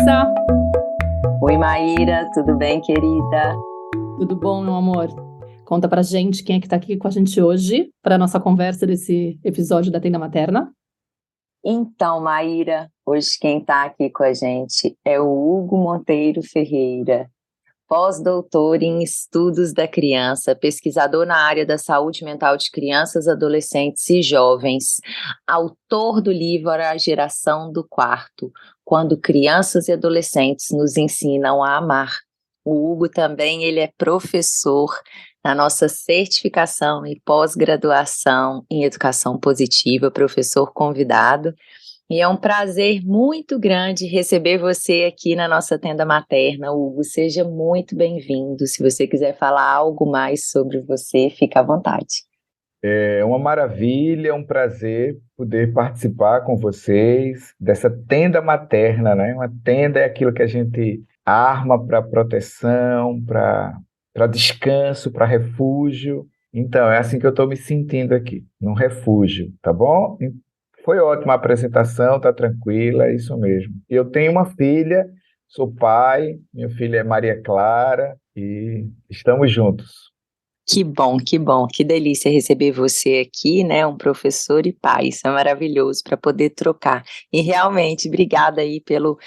Larissa. Oi, Maíra, tudo bem, querida? Tudo bom, meu amor? Conta pra gente quem é que tá aqui com a gente hoje para nossa conversa desse episódio da Tenda Materna. Então, Maíra, hoje quem está aqui com a gente é o Hugo Monteiro Ferreira, pós-doutor em estudos da criança, pesquisador na área da saúde mental de crianças, adolescentes e jovens, autor do livro A Geração do Quarto, quando crianças e adolescentes nos ensinam a amar. O Hugo também, ele é professor na nossa certificação e pós-graduação em educação positiva, professor convidado. E é um prazer muito grande receber você aqui na nossa tenda materna, Hugo. Seja muito bem-vindo. Se você quiser falar algo mais sobre você, fica à vontade. É uma maravilha, é um prazer poder participar com vocês dessa tenda materna, né? Uma tenda é aquilo que a gente arma para proteção, para descanso, para refúgio. Então, é assim que eu estou me sentindo aqui, num refúgio, tá bom? Foi ótima a apresentação, tá tranquila, é isso mesmo. Eu tenho uma filha, sou pai, minha filha é Maria Clara e estamos juntos. Que bom, que delícia receber você aqui, né? Um professor e pai, isso é maravilhoso para poder trocar. E realmente, obrigada aí pelo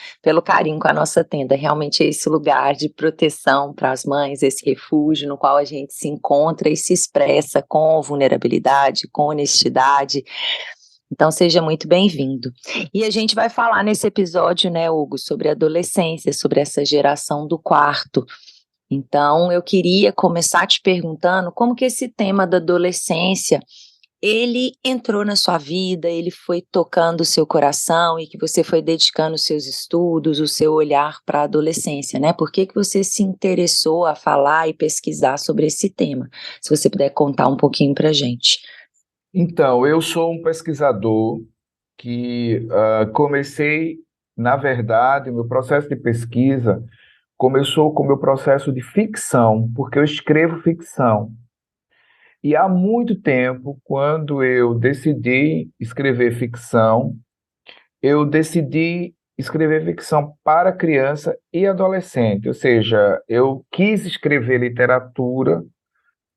carinho com a nossa tenda. Realmente é esse lugar de proteção para as mães, esse refúgio no qual a gente se encontra e se expressa com vulnerabilidade, com honestidade. Então, seja muito bem-vindo. E a gente vai falar nesse episódio, né, Hugo, sobre a adolescência, sobre essa geração do quarto. Então, eu queria começar te perguntando como que esse tema da adolescência, ele entrou na sua vida, ele foi tocando o seu coração e que você foi dedicando os seus estudos, o seu olhar para a adolescência, né? Por que que você se interessou a falar e pesquisar sobre esse tema? Se você puder contar um pouquinho para a gente. Então, eu sou um pesquisador que comecei, na verdade, o meu processo de pesquisa começou com o meu processo de ficção, porque eu escrevo ficção. E há muito tempo, quando eu decidi escrever ficção, eu decidi escrever ficção para criança e adolescente, ou seja, eu quis escrever literatura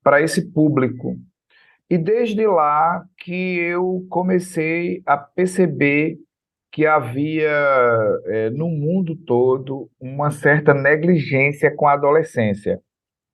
para esse público. E desde lá que eu comecei a perceber que havia, no mundo todo, uma certa negligência com a adolescência.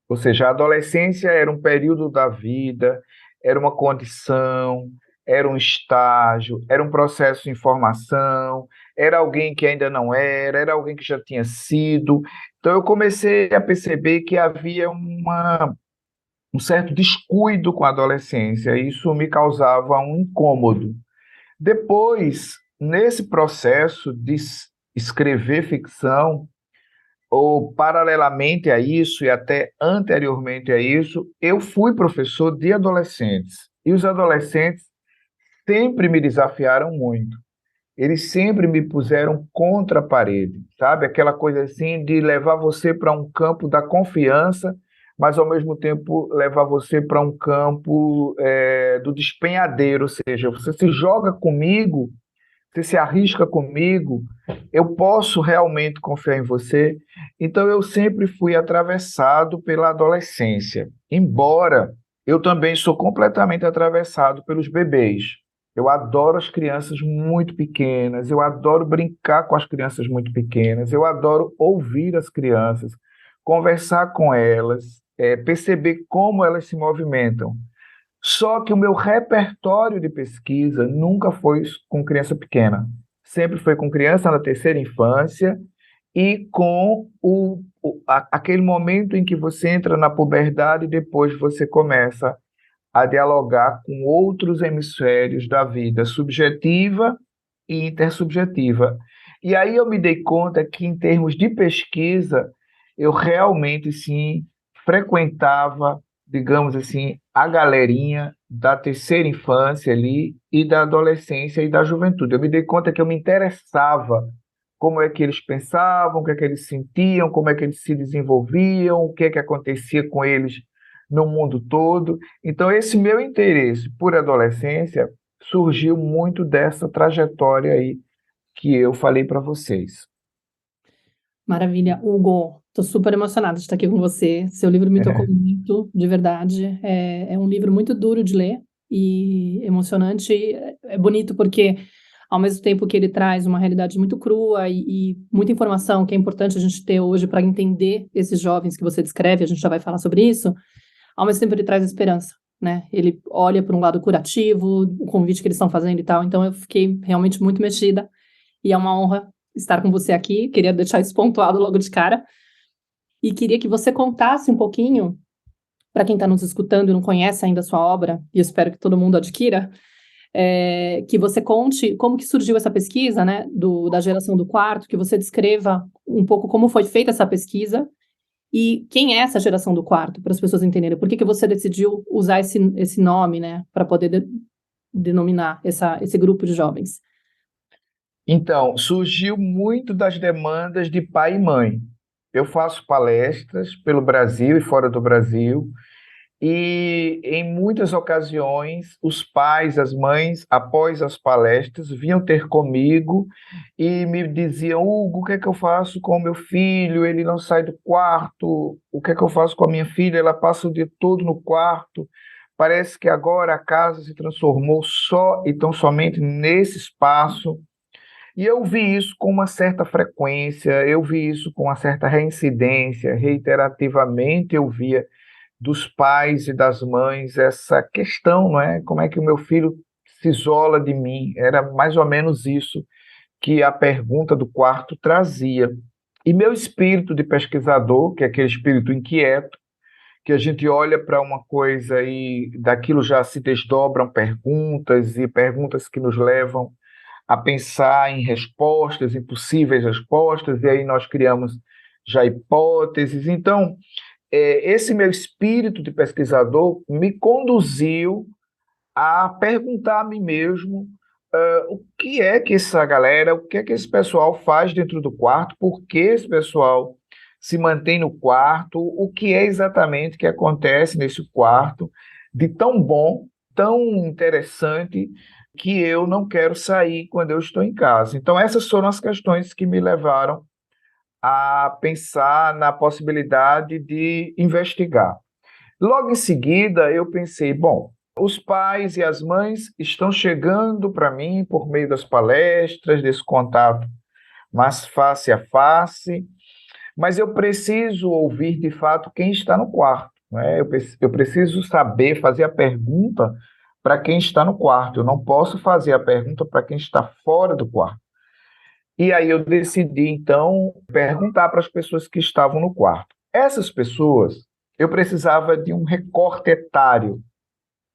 Ou seja, a adolescência era um período da vida, era uma condição, era um estágio, era um processo de informação, era alguém que ainda não era, era alguém que já tinha sido. Então eu comecei a perceber que havia um certo descuido com a adolescência, e isso me causava um incômodo. Depois, nesse processo de escrever ficção, ou paralelamente a isso e até anteriormente a isso, eu fui professor de adolescentes. E os adolescentes sempre me desafiaram muito. Eles sempre me puseram contra a parede, sabe? Aquela coisa assim de levar você para um campo da confiança, mas ao mesmo tempo levar você para um campo do despenhadeiro, ou seja, você se joga comigo, você se arrisca comigo, eu posso realmente confiar em você. Então eu sempre fui atravessado pela adolescência, embora eu também sou completamente atravessado pelos bebês. Eu adoro as crianças muito pequenas, eu adoro brincar com as crianças muito pequenas, eu adoro ouvir as crianças, conversar com elas, perceber como elas se movimentam. Só que o meu repertório de pesquisa nunca foi com criança pequena. Sempre foi com criança na terceira infância e com aquele momento em que você entra na puberdade e depois você começa a dialogar com outros hemisférios da vida subjetiva e intersubjetiva. E aí eu me dei conta que, em termos de pesquisa, eu realmente, sim, frequentava, digamos assim, a galerinha da terceira infância ali e da adolescência e da juventude. Eu me dei conta que eu me interessava como é que eles pensavam, o que é que eles sentiam, como é que eles se desenvolviam, o que é que acontecia com eles no mundo todo. Então, esse meu interesse por adolescência surgiu muito dessa trajetória aí que eu falei para vocês. Maravilha. Hugo, estou super emocionada de estar aqui com você. Seu livro me tocou muito, de verdade. É um livro muito duro de ler e emocionante. É bonito porque, ao mesmo tempo que ele traz uma realidade muito crua e muita informação que é importante a gente ter hoje para entender esses jovens que você descreve, a gente já vai falar sobre isso, ao mesmo tempo ele traz esperança, né? Ele olha para um lado curativo, o convite que eles estão fazendo e tal. Então eu fiquei realmente muito mexida e é uma honra estar com você aqui. Queria deixar isso pontuado logo de cara. E queria que você contasse um pouquinho, para quem está nos escutando e não conhece ainda a sua obra, e eu espero que todo mundo adquira, que você conte como que surgiu essa pesquisa, né, da geração do quarto, que você descreva um pouco como foi feita essa pesquisa e quem é essa geração do quarto, para as pessoas entenderem. Por que que você decidiu usar esse nome, né, para poder denominar esse grupo de jovens? Então, surgiu muito das demandas de pai e mãe. Eu faço palestras pelo Brasil e fora do Brasil, e em muitas ocasiões os pais, as mães, após as palestras, vinham ter comigo e me diziam: Hugo, o que é que eu faço com o meu filho? Ele não sai do quarto. O que é que eu faço com a minha filha? Ela passa o dia todo no quarto. Parece que agora a casa se transformou só e tão somente nesse espaço. E eu vi isso com uma certa frequência, eu vi isso com uma certa reincidência, reiterativamente eu via dos pais e das mães essa questão, não é? Como é que o meu filho se isola de mim? Era mais ou menos isso que a pergunta do quarto trazia. E meu espírito de pesquisador, que é aquele espírito inquieto, que a gente olha para uma coisa e daquilo já se desdobram perguntas e perguntas que nos levam a pensar em respostas, em possíveis respostas, e aí nós criamos já hipóteses. Então, esse meu espírito de pesquisador me conduziu a perguntar a mim mesmo o que é que essa galera, o que é que esse pessoal faz dentro do quarto, por que esse pessoal se mantém no quarto, o que é exatamente que acontece nesse quarto de tão bom, tão interessante, que eu não quero sair quando eu estou em casa. Então, essas foram as questões que me levaram a pensar na possibilidade de investigar. Logo em seguida, eu pensei, bom, os pais e as mães estão chegando para mim por meio das palestras, desse contato mais face a face, mas eu preciso ouvir de fato quem está no quarto, né? Eu preciso saber fazer a pergunta para quem está no quarto, eu não posso fazer a pergunta para quem está fora do quarto. E aí eu decidi, então, perguntar para as pessoas que estavam no quarto. Essas pessoas, eu precisava de um recorte etário,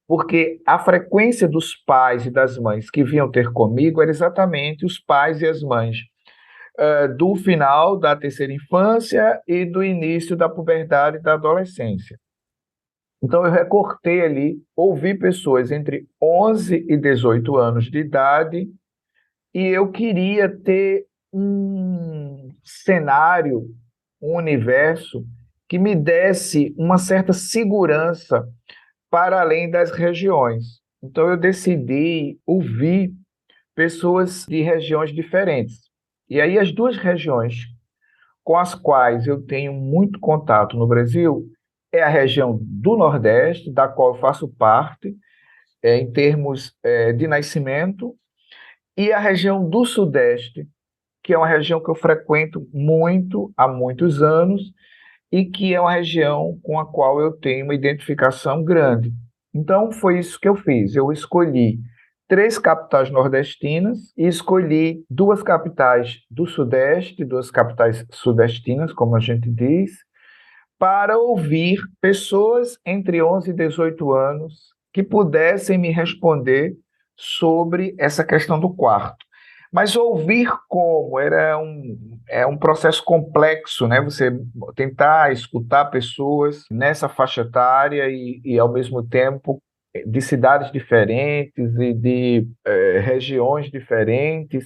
porque a frequência dos pais e das mães que vinham ter comigo era exatamente os pais e as mães do final da terceira infância e do início da puberdade e da adolescência. Então eu recortei ali, ouvi pessoas entre 11 e 18 anos de idade, e eu queria ter um cenário, um universo que me desse uma certa segurança para além das regiões. Então eu decidi ouvir pessoas de regiões diferentes. E aí as duas regiões com as quais eu tenho muito contato no Brasil é a região do Nordeste, da qual eu faço parte, em termos de nascimento, e a região do Sudeste, que é uma região que eu frequento muito há muitos anos e que é uma região com a qual eu tenho uma identificação grande. Então, foi isso que eu fiz. Eu escolhi 3 capitais nordestinas e escolhi 2 capitais do Sudeste, 2 capitais sudestinas, como a gente diz, para ouvir pessoas entre 11 e 18 anos que pudessem me responder sobre essa questão do quarto. Mas ouvir como é um processo complexo, né? Você tentar escutar pessoas nessa faixa etária e ao mesmo tempo, de cidades diferentes e de regiões diferentes.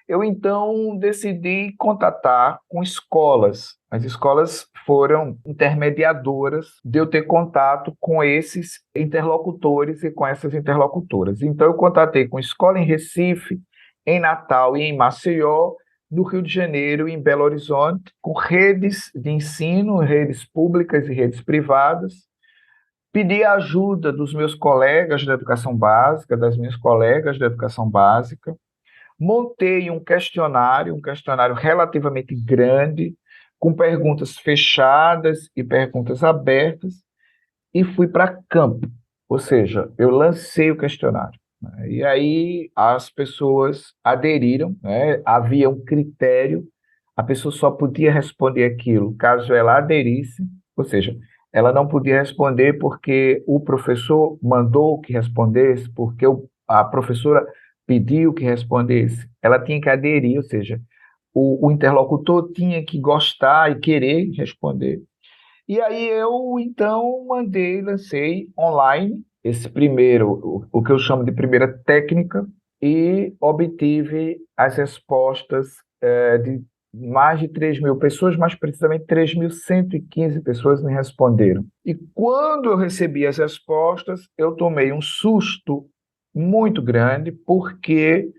Eu, então, decidi contatar com escolas. As escolas foram intermediadoras de eu ter contato com esses interlocutores e com essas interlocutoras. Então, eu contatei com escola em Recife, em Natal e em Maceió, no Rio de Janeiro e em Belo Horizonte, com redes de ensino, redes públicas e redes privadas. Pedi a ajuda dos meus colegas da educação básica, das minhas colegas da educação básica. Montei um questionário relativamente grande, com perguntas fechadas e perguntas abertas, e fui para campo. Ou seja, eu lancei o questionário, né? E aí as pessoas aderiram, né? Havia um critério, a pessoa só podia responder aquilo caso ela aderisse, ou seja, ela não podia responder porque o professor mandou que respondesse, porque a professora pediu que respondesse. Ela tinha que aderir, ou seja, o interlocutor tinha que gostar e querer responder. E aí eu, então, lancei online esse primeiro, o que eu chamo de primeira técnica, e obtive as respostas de mais de 3.000 pessoas, mais precisamente 3.115 pessoas me responderam. E quando eu recebi as respostas, eu tomei um susto muito grande, porque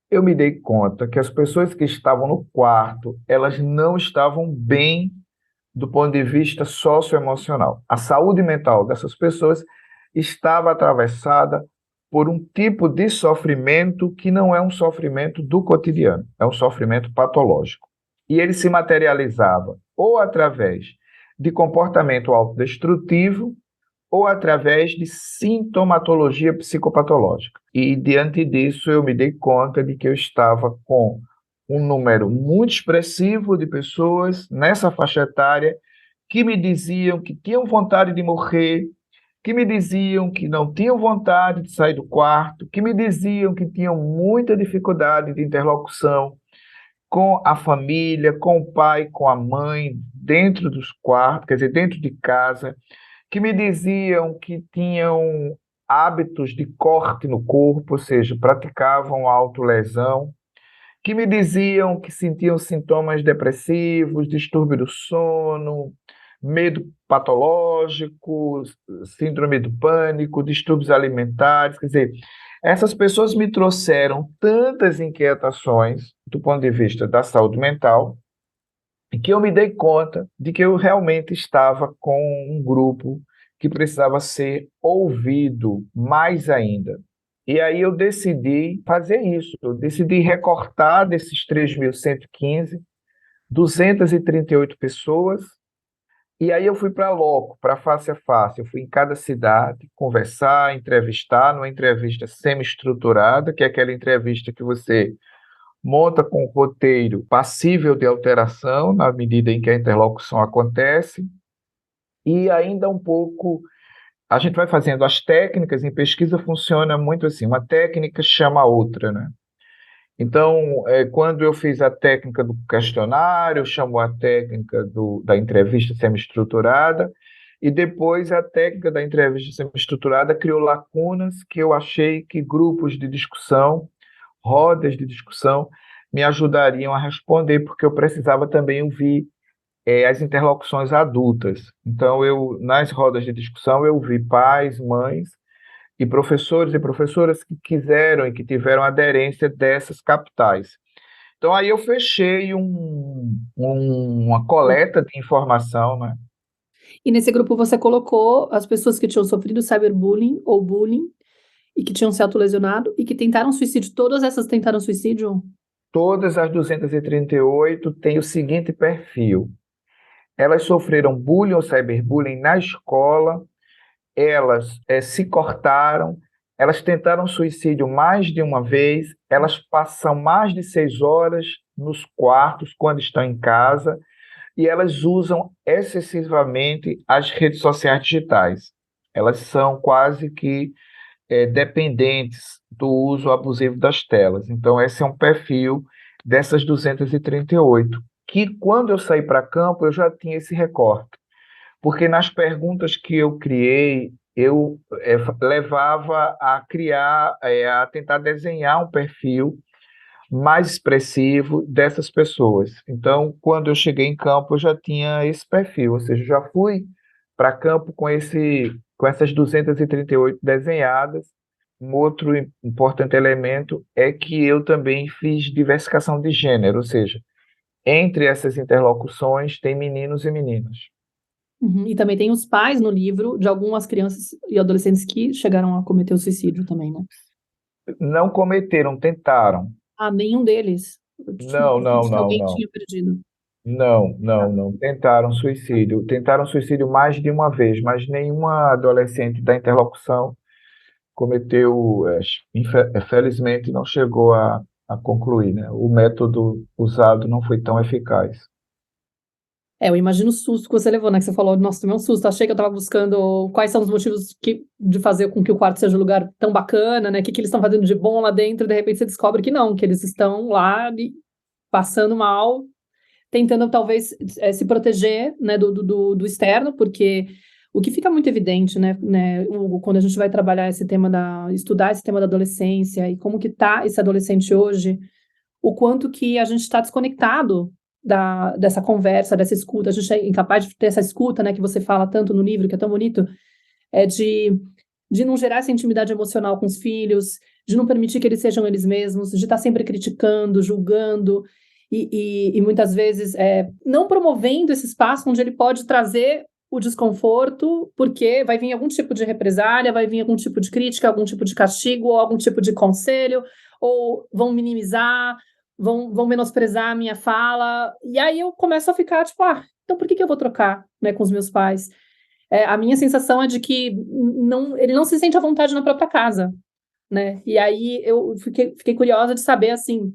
eu me dei conta que as pessoas que estavam no quarto, elas não estavam bem do ponto de vista socioemocional. A saúde mental dessas pessoas estava atravessada por um tipo de sofrimento que não é um sofrimento do cotidiano, é um sofrimento patológico. E ele se materializava ou através de comportamento autodestrutivo ou através de sintomatologia psicopatológica. E diante disso eu me dei conta de que eu estava com um número muito expressivo de pessoas nessa faixa etária que me diziam que tinham vontade de morrer, que me diziam que não tinham vontade de sair do quarto, que me diziam que tinham muita dificuldade de interlocução com a família, com o pai, com a mãe, dentro dos quartos, quer dizer, dentro de casa, que me diziam que tinham hábitos de corte no corpo, ou seja, praticavam autolesão, que me diziam que sentiam sintomas depressivos, distúrbio do sono, medo patológico, síndrome do pânico, distúrbios alimentares. Quer dizer, essas pessoas me trouxeram tantas inquietações do ponto de vista da saúde mental, e que eu me dei conta de que eu realmente estava com um grupo que precisava ser ouvido mais ainda. E aí eu decidi fazer isso, eu decidi recortar desses 3.115, 238 pessoas, e aí eu fui para loco, para face a face, eu fui em cada cidade conversar, entrevistar, numa entrevista semi-estruturada, que é aquela entrevista que você monta com um roteiro passível de alteração na medida em que a interlocução acontece, e ainda um pouco a gente vai fazendo as técnicas. Em pesquisa funciona muito assim, uma técnica chama a outra, né? Então, quando eu fiz a técnica do questionário, chamou a técnica da entrevista semi-estruturada, e depois a técnica da entrevista semi-estruturada criou lacunas que eu achei que grupos de discussão, rodas de discussão, me ajudariam a responder, porque eu precisava também ouvir as interlocuções adultas. Então, nas rodas de discussão, eu vi pais, mães e professores e professoras que quiseram e que tiveram aderência dessas capitais. Então, aí eu fechei uma coleta de informação, né? E nesse grupo você colocou as pessoas que tinham sofrido cyberbullying ou bullying e que tinham se autolesionado e que tentaram suicídio. Todas essas tentaram suicídio? Todas as 238 têm o seguinte perfil: elas sofreram bullying ou cyberbullying na escola, elas se cortaram, elas tentaram suicídio mais de uma vez, elas passam mais de 6 horas nos quartos quando estão em casa, e elas usam excessivamente as redes sociais digitais. Elas são quase que dependentes do uso abusivo das telas. Então, esse é um perfil dessas 238, que quando eu saí para campo, eu já tinha esse recorte. Porque nas perguntas que eu criei, eu levava a criar, a tentar desenhar um perfil mais expressivo dessas pessoas. Então, quando eu cheguei em campo, eu já tinha esse perfil, ou seja, já fui para campo com essas 238 desenhadas, um outro importante elemento é que eu também fiz diversificação de gênero, ou seja, entre essas interlocuções tem meninos e meninas. Uhum. E também tem os pais no livro de algumas crianças e adolescentes que chegaram a cometer o suicídio também, né? Não cometeram, tentaram. Ah, nenhum deles. Não, não, Que não, alguém não. tinha perdido. Não, Tá. não, não. Tentaram suicídio. Tentaram suicídio mais de uma vez, mas nenhuma adolescente da interlocução cometeu, felizmente não chegou a concluir, né? O método usado não foi tão eficaz. Eu imagino o susto que você levou, né? Que você falou, nossa, tomei um susto. Achei que eu tava buscando quais são os motivos de fazer com que o quarto seja um lugar tão bacana, né? O que eles estão fazendo de bom lá dentro, e de repente você descobre que não, que eles estão lá passando mal, tentando talvez se proteger, né, do externo, porque o que fica muito evidente, né, Hugo, quando a gente vai trabalhar esse tema estudar esse tema da adolescência e como que tá esse adolescente hoje, o quanto que a gente está desconectado dessa conversa, dessa escuta, a gente é incapaz de ter essa escuta, né, que você fala tanto no livro, que é tão bonito, de não gerar essa intimidade emocional com os filhos, de não permitir que eles sejam eles mesmos, de estar sempre criticando, julgando, e muitas vezes não promovendo esse espaço onde ele pode trazer o desconforto, porque vai vir algum tipo de represália, vai vir algum tipo de crítica, algum tipo de castigo, ou algum tipo de conselho, ou vão minimizar, vão menosprezar a minha fala, e aí eu começo a ficar tipo, então por que eu vou trocar, né, com os meus pais? A minha sensação é de que ele não se sente à vontade na própria casa, né? E aí eu fiquei curiosa de saber, assim,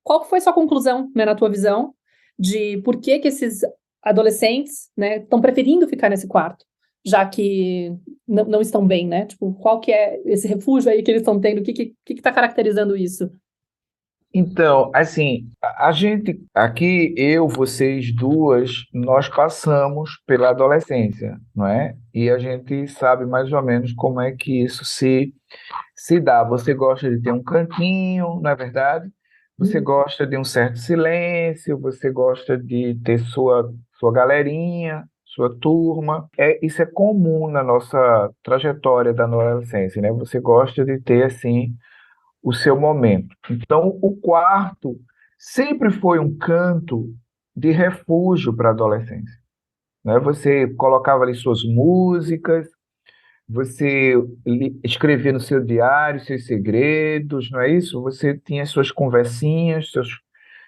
qual que foi sua conclusão, né, na tua visão, de por que esses adolescentes, né, estão preferindo ficar nesse quarto, já que não estão bem, né? Tipo, qual que é esse refúgio aí que eles estão tendo? O que está caracterizando isso? Então, assim, a gente aqui, eu, vocês duas, nós passamos pela adolescência, não é? E a gente sabe mais ou menos como é que isso se dá. Você gosta de ter um cantinho, não é verdade? Você gosta de um certo silêncio, você gosta de ter sua galerinha, sua turma. Isso é comum na nossa trajetória da adolescência, né? Você gosta de ter, assim, o seu momento. Então, o quarto sempre foi um canto de refúgio para a adolescência, né? Você colocava ali suas músicas, você escrevia no seu diário seus segredos, não é isso? Você tinha suas conversinhas,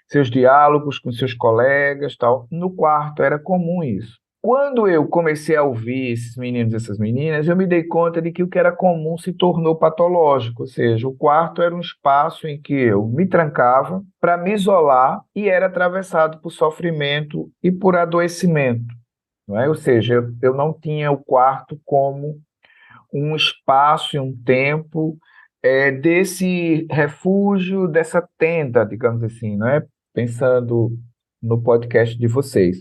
seus diálogos com seus colegas, tal. No quarto era comum isso. Quando eu comecei a ouvir esses meninos e essas meninas, eu me dei conta de que o que era comum se tornou patológico, ou seja, o quarto era um espaço em que eu me trancava para me isolar e era atravessado por sofrimento e por adoecimento, não é? Ou seja, eu não tinha o quarto como um espaço e um tempo desse refúgio, dessa tenda, digamos assim, não é? Pensando no podcast de vocês.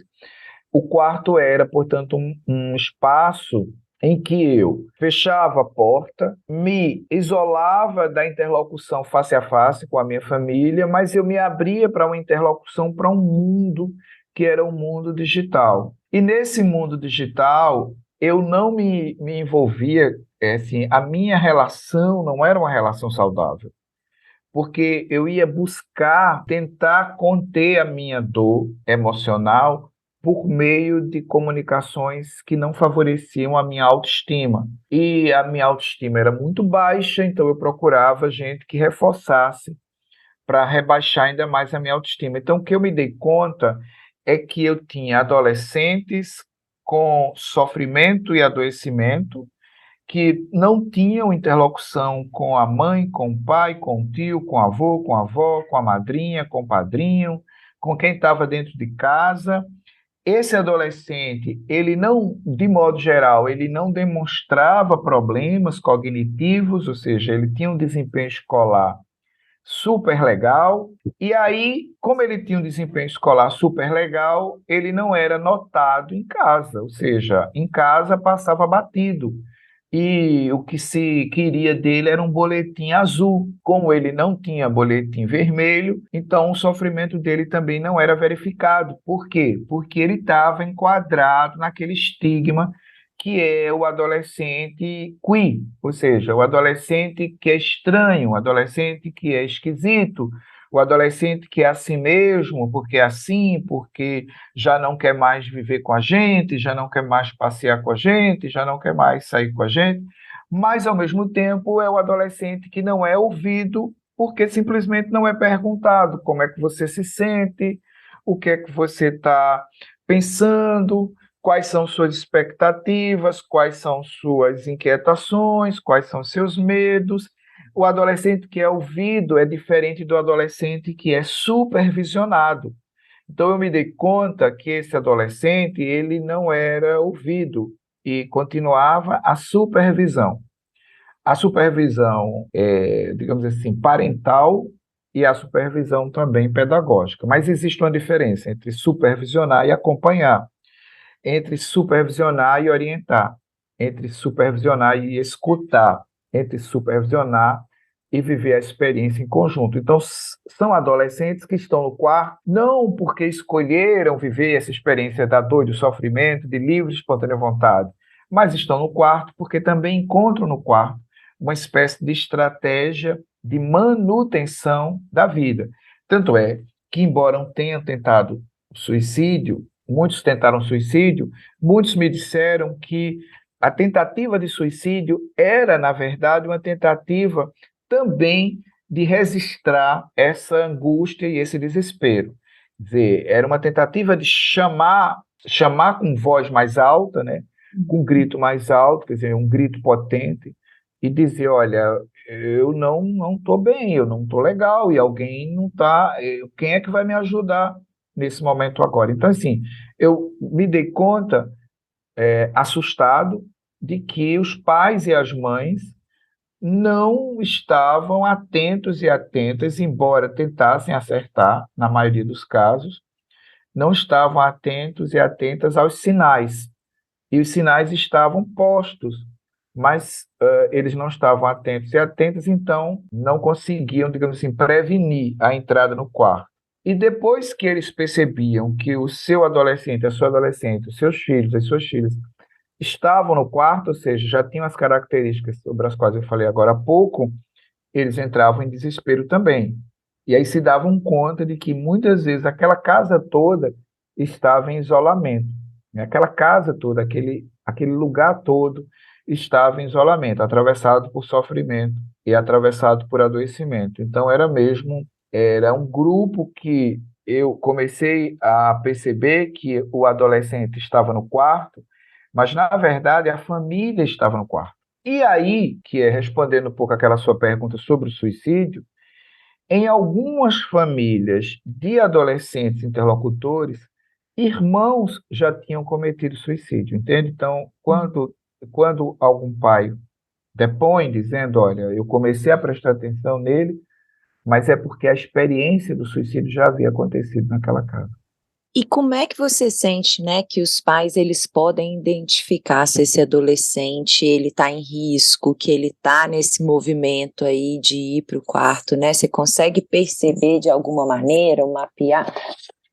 O quarto era, portanto, um espaço em que eu fechava a porta, me isolava da interlocução face a face com a minha família, mas eu me abria para uma interlocução, para um mundo que era o mundo digital. E nesse mundo digital, eu não me envolvia, assim, a minha relação não era uma relação saudável, porque eu ia buscar tentar conter a minha dor emocional por meio de comunicações que não favoreciam a minha autoestima. E a minha autoestima era muito baixa, então eu procurava gente que reforçasse para rebaixar ainda mais a minha autoestima. Então, o que eu me dei conta é que eu tinha adolescentes com sofrimento e adoecimento que não tinham interlocução com a mãe, com o pai, com o tio, com o avô, com a avó, com a madrinha, com o padrinho, com quem estava dentro de casa. Esse adolescente, ele não, de modo geral, ele não demonstrava problemas cognitivos, ou seja, ele tinha um desempenho escolar super legal. E aí, como ele tinha um desempenho escolar super legal, ele não era notado em casa, ou seja, em casa passava batido. E o que se queria dele era um boletim azul. Como ele não tinha boletim vermelho, então o sofrimento dele também não era verificado. Por quê? Porque ele estava enquadrado naquele estigma que é o adolescente queer, ou seja, o adolescente que é estranho, o adolescente que é esquisito, o adolescente que é assim mesmo, porque é assim, porque já não quer mais viver com a gente, já não quer mais passear com a gente, já não quer mais sair com a gente, mas ao mesmo tempo é o adolescente que não é ouvido, porque simplesmente não é perguntado como é que você se sente, o que é que você está pensando, quais são suas expectativas, quais são suas inquietações, quais são seus medos. O adolescente que é ouvido é diferente do adolescente que é supervisionado. Então eu me dei conta que esse adolescente, ele não era ouvido e continuava a supervisão. A supervisão, digamos assim, parental e a supervisão também pedagógica. Mas existe uma diferença entre supervisionar e acompanhar, entre supervisionar e orientar, entre supervisionar e escutar, entre supervisionar e viver a experiência em conjunto. Então, são adolescentes que estão no quarto, não porque escolheram viver essa experiência da dor, do sofrimento, de livre e espontânea vontade, mas estão no quarto porque também encontram no quarto uma espécie de estratégia de manutenção da vida. Tanto é que, embora tenham tentado suicídio, muitos tentaram suicídio, muitos me disseram que a tentativa de suicídio era, na verdade, uma tentativa também de registrar essa angústia e esse desespero. Quer dizer, era uma tentativa de chamar com voz mais alta, né, com um grito mais alto, quer dizer, um grito potente, e dizer, olha, eu não estou bem, eu não estou legal, e alguém não está, quem é que vai me ajudar nesse momento agora? Então, assim, eu me dei conta, assustado, de que os pais e as mães não estavam atentos e atentas, embora tentassem acertar, na maioria dos casos, não estavam atentos e atentas aos sinais. E os sinais estavam postos, mas eles não estavam atentos e atentas, então não conseguiam, digamos assim, prevenir a entrada no quarto. E depois que eles percebiam que o seu adolescente, a sua adolescente, os seus filhos, as suas filhas, estavam no quarto, ou seja, já tinham as características sobre as quais eu falei agora há pouco, eles entravam em desespero também. E aí se davam conta de que muitas vezes aquela casa toda estava em isolamento, né? Aquela casa toda, aquele lugar todo estava em isolamento, atravessado por sofrimento e atravessado por adoecimento. Então era um grupo que eu comecei a perceber que o adolescente estava no quarto, mas na verdade a família estava no quarto. E aí, que é respondendo um pouco aquela sua pergunta sobre o suicídio, em algumas famílias de adolescentes interlocutores, irmãos já tinham cometido suicídio, entende? Então, quando algum pai depõe dizendo, olha, eu comecei a prestar atenção nele, mas é porque a experiência do suicídio já havia acontecido naquela casa. E como é que você sente, né, que os pais eles podem identificar se esse adolescente ele está em risco, que ele está nesse movimento aí de ir para o quarto, né? Você consegue perceber de alguma maneira, mapear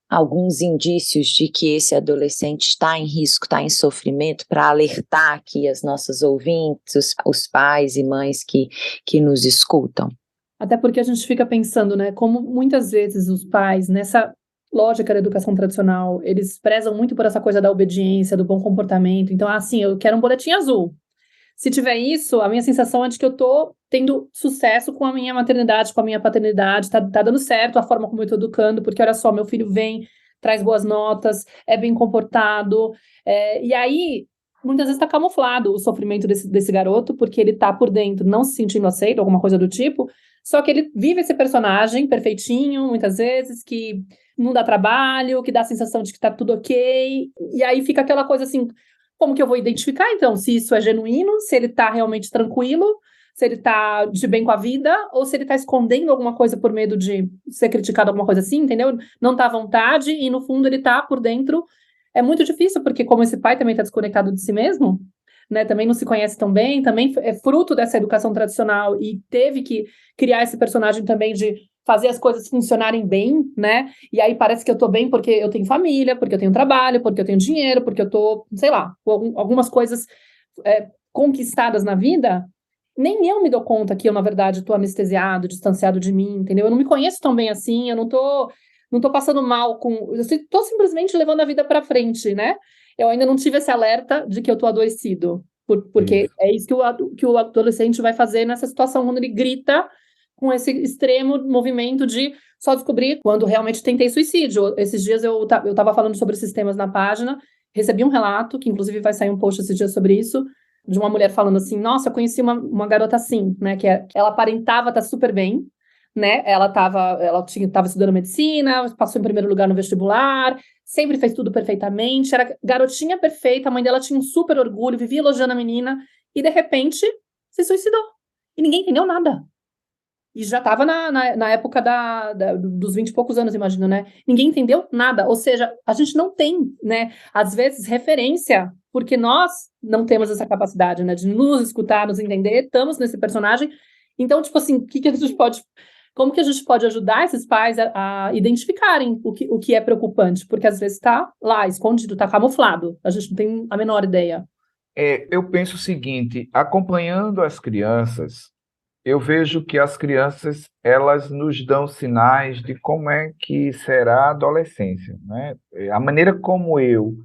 alguns indícios de que esse adolescente está em risco, está em sofrimento, para alertar aqui as nossas ouvintes, os pais e mães que nos escutam? Até porque a gente fica pensando, né, como muitas vezes os pais, nessa lógica da educação tradicional, eles prezam muito por essa coisa da obediência, do bom comportamento. Então, assim, eu quero um boletim azul. Se tiver isso, a minha sensação é de que eu tô tendo sucesso com a minha maternidade, com a minha paternidade, tá dando certo a forma como eu tô educando, porque olha só, meu filho vem, traz boas notas, é bem comportado, e aí, muitas vezes tá camuflado o sofrimento desse garoto, porque ele tá por dentro não se sentindo aceito, alguma coisa do tipo, só que ele vive esse personagem perfeitinho, muitas vezes, que não dá trabalho, que dá a sensação de que tá tudo ok, e aí fica aquela coisa assim, como que eu vou identificar, então, se isso é genuíno, se ele tá realmente tranquilo, se ele tá de bem com a vida, ou se ele tá escondendo alguma coisa por medo de ser criticado, alguma coisa assim, entendeu? Não tá à vontade e, no fundo, ele tá por dentro. É muito difícil, porque como esse pai também tá desconectado de si mesmo, né, também não se conhece tão bem, também é fruto dessa educação tradicional e teve que criar esse personagem também de fazer as coisas funcionarem bem, né? E aí parece que eu tô bem porque eu tenho família, porque eu tenho trabalho, porque eu tenho dinheiro, porque eu tô, sei lá, com algumas coisas conquistadas na vida. Nem eu me dou conta que eu, na verdade, tô anestesiado, distanciado de mim, entendeu? Eu não me conheço tão bem assim, eu não tô passando mal com. Tô simplesmente levando a vida pra frente, né? Eu ainda não tive esse alerta de que eu tô adoecido. Porque Isso. é isso que o adolescente vai fazer nessa situação, quando ele grita com esse extremo movimento de só descobrir quando realmente tentei suicídio. Esses dias eu tava falando sobre esses temas na página, recebi um relato, que inclusive vai sair um post esses dias sobre isso, de uma mulher falando assim, nossa, eu conheci uma garota assim, né, ela aparentava estar super bem, né, tava estudando medicina, passou em primeiro lugar no vestibular, sempre fez tudo perfeitamente, era garotinha perfeita, a mãe dela tinha um super orgulho, vivia elogiando a menina, e de repente se suicidou. E ninguém entendeu nada. E já estava na época dos 20 e poucos anos, imagino, né? Ninguém entendeu nada. Ou seja, a gente não tem, né, às vezes, referência, porque nós não temos essa capacidade, né, de nos escutar, nos entender, estamos nesse personagem. Então, tipo assim, como que a gente pode ajudar esses pais a identificarem o que é preocupante? Porque às vezes está lá, escondido, está camuflado. A gente não tem a menor ideia. Eu penso o seguinte, acompanhando as crianças, eu vejo que as crianças, elas nos dão sinais de como é que será a adolescência, né? A maneira como eu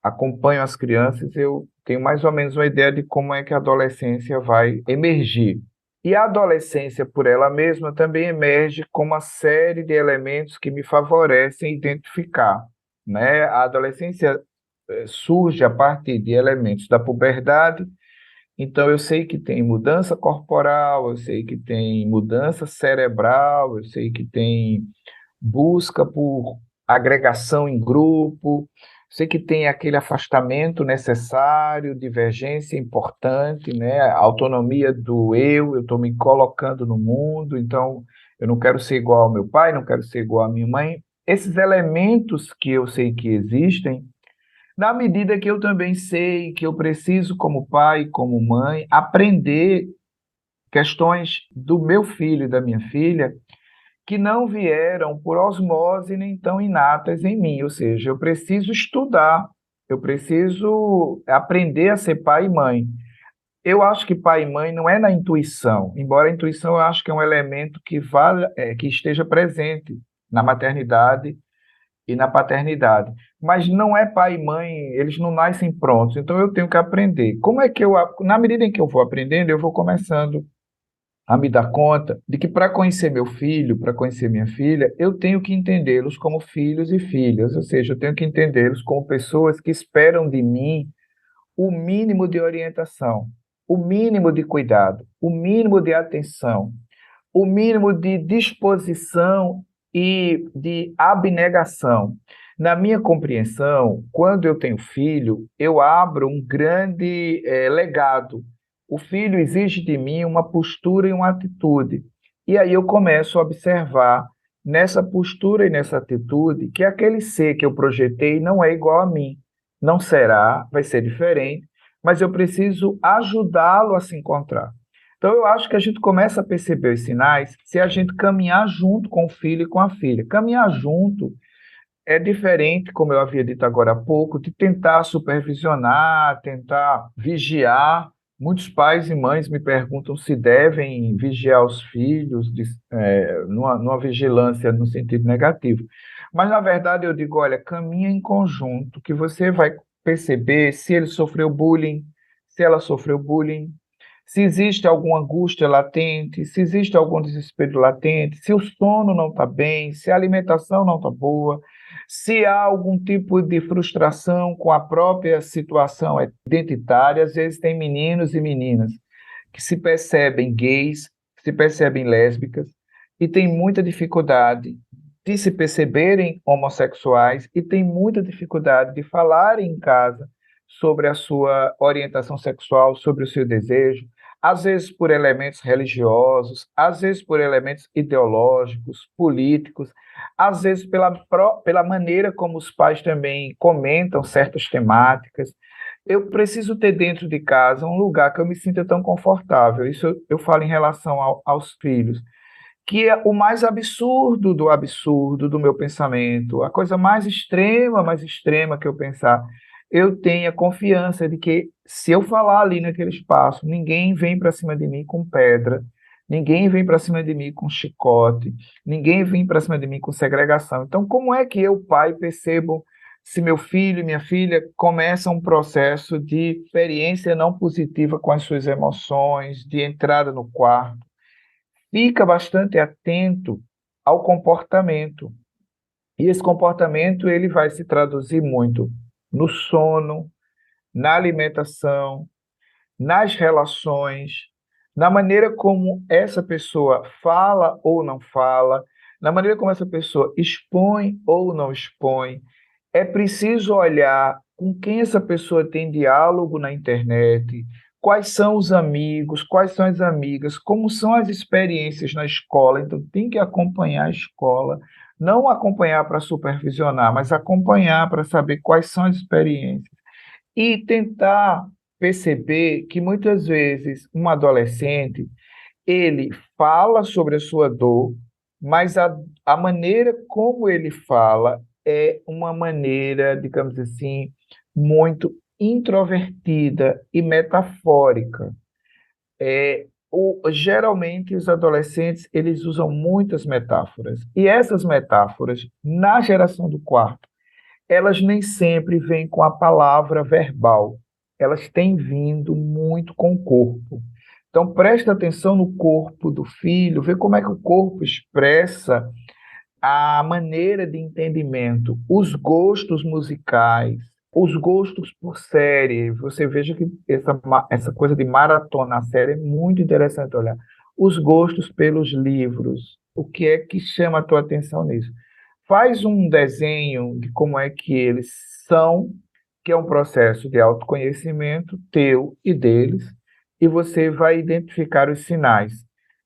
acompanho as crianças, eu tenho mais ou menos uma ideia de como é que a adolescência vai emergir. E a adolescência, por ela mesma, também emerge com uma série de elementos que me favorecem identificar, né? A adolescência surge a partir de elementos da puberdade, então eu sei que tem mudança corporal, eu sei que tem mudança cerebral, eu sei que tem busca por agregação em grupo, sei que tem aquele afastamento necessário, divergência importante, né? A autonomia do eu estou me colocando no mundo, então eu não quero ser igual ao meu pai, não quero ser igual à minha mãe. Esses elementos que eu sei que existem, na medida que eu também sei que eu preciso, como pai, como mãe, aprender questões do meu filho e da minha filha que não vieram por osmose nem tão inatas em mim, ou seja, eu preciso estudar, eu preciso aprender a ser pai e mãe. Eu acho que pai e mãe não é na intuição, embora a intuição eu acho que é um elemento que esteja presente na maternidade e na paternidade, mas não é pai e mãe, eles não nascem prontos, então eu tenho que aprender. Como é que na medida em que eu vou aprendendo, eu vou começando a me dar conta de que para conhecer meu filho, para conhecer minha filha, eu tenho que entendê-los como filhos e filhas, ou seja, eu tenho que entendê-los como pessoas que esperam de mim o mínimo de orientação, o mínimo de cuidado, o mínimo de atenção, o mínimo de disposição e de abnegação. Na minha compreensão, quando eu tenho filho, eu abro um grande legado. O filho exige de mim uma postura e uma atitude. E aí eu começo a observar nessa postura e nessa atitude que aquele ser que eu projetei não é igual a mim. Não será, vai ser diferente, mas eu preciso ajudá-lo a se encontrar. Então, eu acho que a gente começa a perceber os sinais se a gente caminhar junto com o filho e com a filha. Caminhar junto é diferente, como eu havia dito agora há pouco, de tentar supervisionar, tentar vigiar. Muitos pais e mães me perguntam se devem vigiar os filhos, numa vigilância no sentido negativo. Mas, na verdade, eu digo, olha, caminha em conjunto, que você vai perceber se ele sofreu bullying, se ela sofreu bullying, se existe alguma angústia latente, se existe algum desespero latente, se o sono não está bem, se a alimentação não está boa, se há algum tipo de frustração com a própria situação identitária. Às vezes tem meninos e meninas que se percebem gays, se percebem lésbicas e têm muita dificuldade de se perceberem homossexuais e têm muita dificuldade de falarem em casa sobre a sua orientação sexual, sobre o seu desejo, às vezes por elementos religiosos, às vezes por elementos ideológicos, políticos, às vezes pela maneira como os pais também comentam certas temáticas. Eu preciso ter dentro de casa um lugar que eu me sinta tão confortável. Isso eu falo em relação aos filhos. que é o mais absurdo do meu pensamento, a coisa mais extrema que eu pensar, eu tenha confiança de que se eu falar ali naquele espaço, ninguém vem para cima de mim com pedra, ninguém vem para cima de mim com chicote, ninguém vem para cima de mim com segregação. Então, como é que eu, pai, percebo se meu filho e minha filha começam um processo de experiência não positiva com as suas emoções, de entrada no quarto? Fica bastante atento ao comportamento. E esse comportamento ele vai se traduzir muito no sono, na alimentação, nas relações, na maneira como essa pessoa fala ou não fala, na maneira como essa pessoa expõe ou não expõe. É preciso olhar com quem essa pessoa tem diálogo na internet, quais são os amigos, quais são as amigas, como são as experiências na escola. Então, tem que acompanhar a escola, não acompanhar para supervisionar, mas acompanhar para saber quais são as experiências. E tentar perceber que muitas vezes um adolescente, ele fala sobre a sua dor, mas a maneira como ele fala é uma maneira, digamos assim, muito introvertida e metafórica. Geralmente os adolescentes eles usam muitas metáforas e essas metáforas na geração do quarto elas nem sempre vêm com a palavra verbal, elas têm vindo muito com o corpo. Então, presta atenção no corpo do filho, vê como é que o corpo expressa a maneira de entendimento, os gostos musicais, os gostos por série. Você veja que essa coisa de maratonar a série é muito interessante olhar. Os gostos pelos livros, o que é que chama a tua atenção nisso? Faz um desenho de como é que eles são, que é um processo de autoconhecimento teu e deles, e você vai identificar os sinais.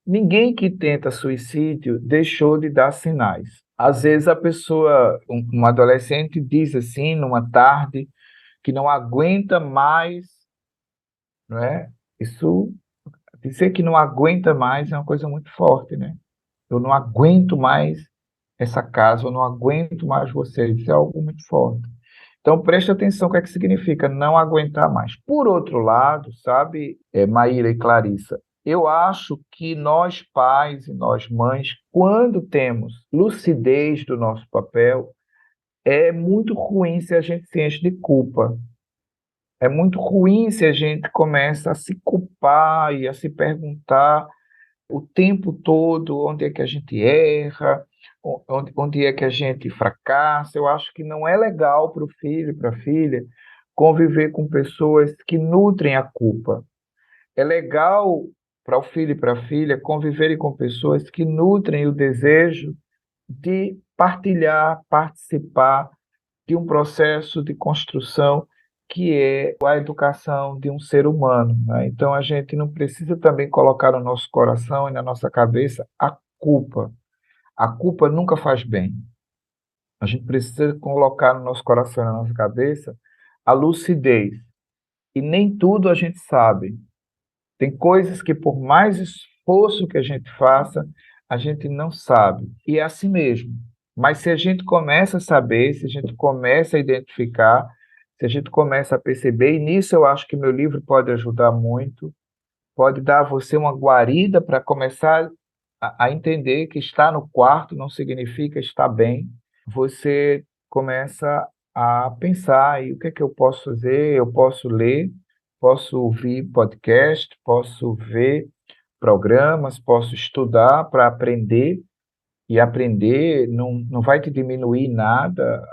Ninguém que tenta suicídio deixou de dar sinais. Às vezes a pessoa, um adolescente diz assim, numa tarde, que não aguenta mais, não é? Isso, dizer que não aguenta mais é uma coisa muito forte, né? Eu não aguento mais essa casa, eu não aguento mais vocês. Isso é algo muito forte. Então, preste atenção o que é que significa não aguentar mais. Por outro lado, sabe, Maíra e Clarissa, eu acho que nós pais e nós mães, quando temos lucidez do nosso papel, é muito ruim se a gente se enche de culpa. É muito ruim se a gente começa a se culpar e a se perguntar o tempo todo onde é que a gente erra, onde é que a gente fracassa. Eu acho que não é legal para o filho e para a filha conviver com pessoas que nutrem a culpa. É legal para o filho e para a filha conviverem com pessoas que nutrem o desejo de partilhar, participar de um processo de construção que é a educação de um ser humano, né? Então a gente não precisa também colocar no nosso coração e na nossa cabeça a culpa. A culpa nunca faz bem. A gente precisa colocar no nosso coração e na nossa cabeça a lucidez. E nem tudo a gente sabe. Tem coisas que, por mais esforço que a gente faça, a gente não sabe. E é assim mesmo. Mas se a gente começa a saber, se a gente começa a identificar, se a gente começa a perceber, e nisso eu acho que meu livro pode ajudar muito, pode dar a você uma guarida para começar a entender que estar no quarto não significa estar bem. Você começa a pensar, e o que é que eu posso fazer? Eu posso ler, posso ouvir podcast, posso ver programas, posso estudar para aprender, e aprender não vai te diminuir nada.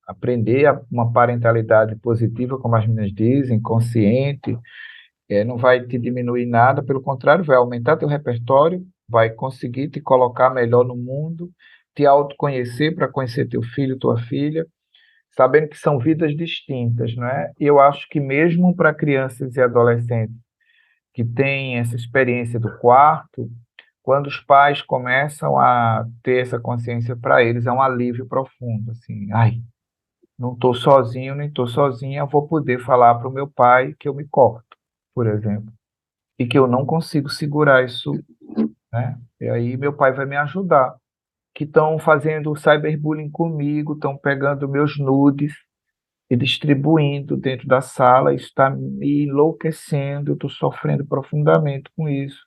Aprender uma parentalidade positiva, como as meninas dizem, consciente, não vai te diminuir nada, pelo contrário, vai aumentar teu repertório, vai conseguir te colocar melhor no mundo, te autoconhecer para conhecer teu filho, tua filha, sabendo que são vidas distintas, não é? E eu acho que mesmo para crianças e adolescentes que têm essa experiência do quarto, quando os pais começam a ter essa consciência para eles, é um alívio profundo, assim, ai, não estou sozinho, nem estou sozinha, vou poder falar para o meu pai que eu me corto, por exemplo, e que eu não consigo segurar isso né? E aí meu pai vai me ajudar, que estão fazendo cyberbullying comigo, estão pegando meus nudes e distribuindo dentro da sala, isso está me enlouquecendo, eu estou sofrendo profundamente com isso.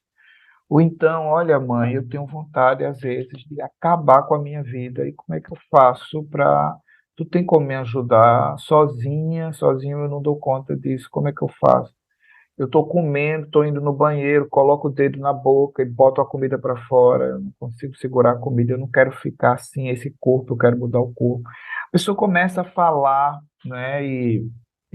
Ou então, olha, mãe, eu tenho vontade, às vezes, de acabar com a minha vida, e como é que eu faço para... Tu tem como me ajudar? Sozinho eu não dou conta disso, como é que eu faço? Eu estou comendo, estou indo no banheiro, coloco o dedo na boca e boto a comida para fora. Eu não consigo segurar a comida, eu não quero ficar assim, esse corpo, eu quero mudar o corpo. A pessoa começa a falar, né, e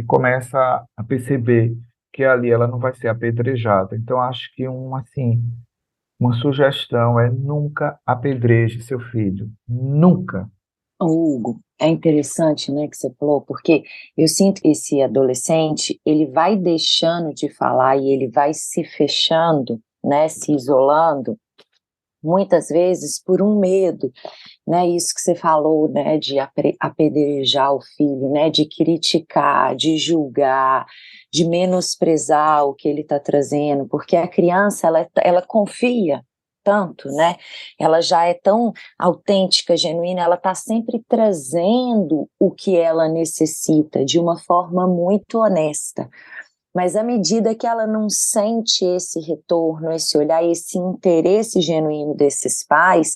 começa a perceber que ali ela não vai ser apedrejada. Então, acho que assim, uma sugestão é nunca apedreje seu filho. Nunca. Ô, Hugo, é interessante, né, que você falou, porque eu sinto que esse adolescente, ele vai deixando de falar e ele vai se fechando, né, se isolando, muitas vezes por um medo, né, isso que você falou, né, de apedrejar o filho, né, de criticar, de julgar, de menosprezar o que ele está trazendo, porque a criança, ela confia tanto, né, ela já é tão autêntica, genuína, ela está sempre trazendo o que ela necessita, de uma forma muito honesta. Mas à medida que ela não sente esse retorno, esse olhar, esse interesse genuíno desses pais,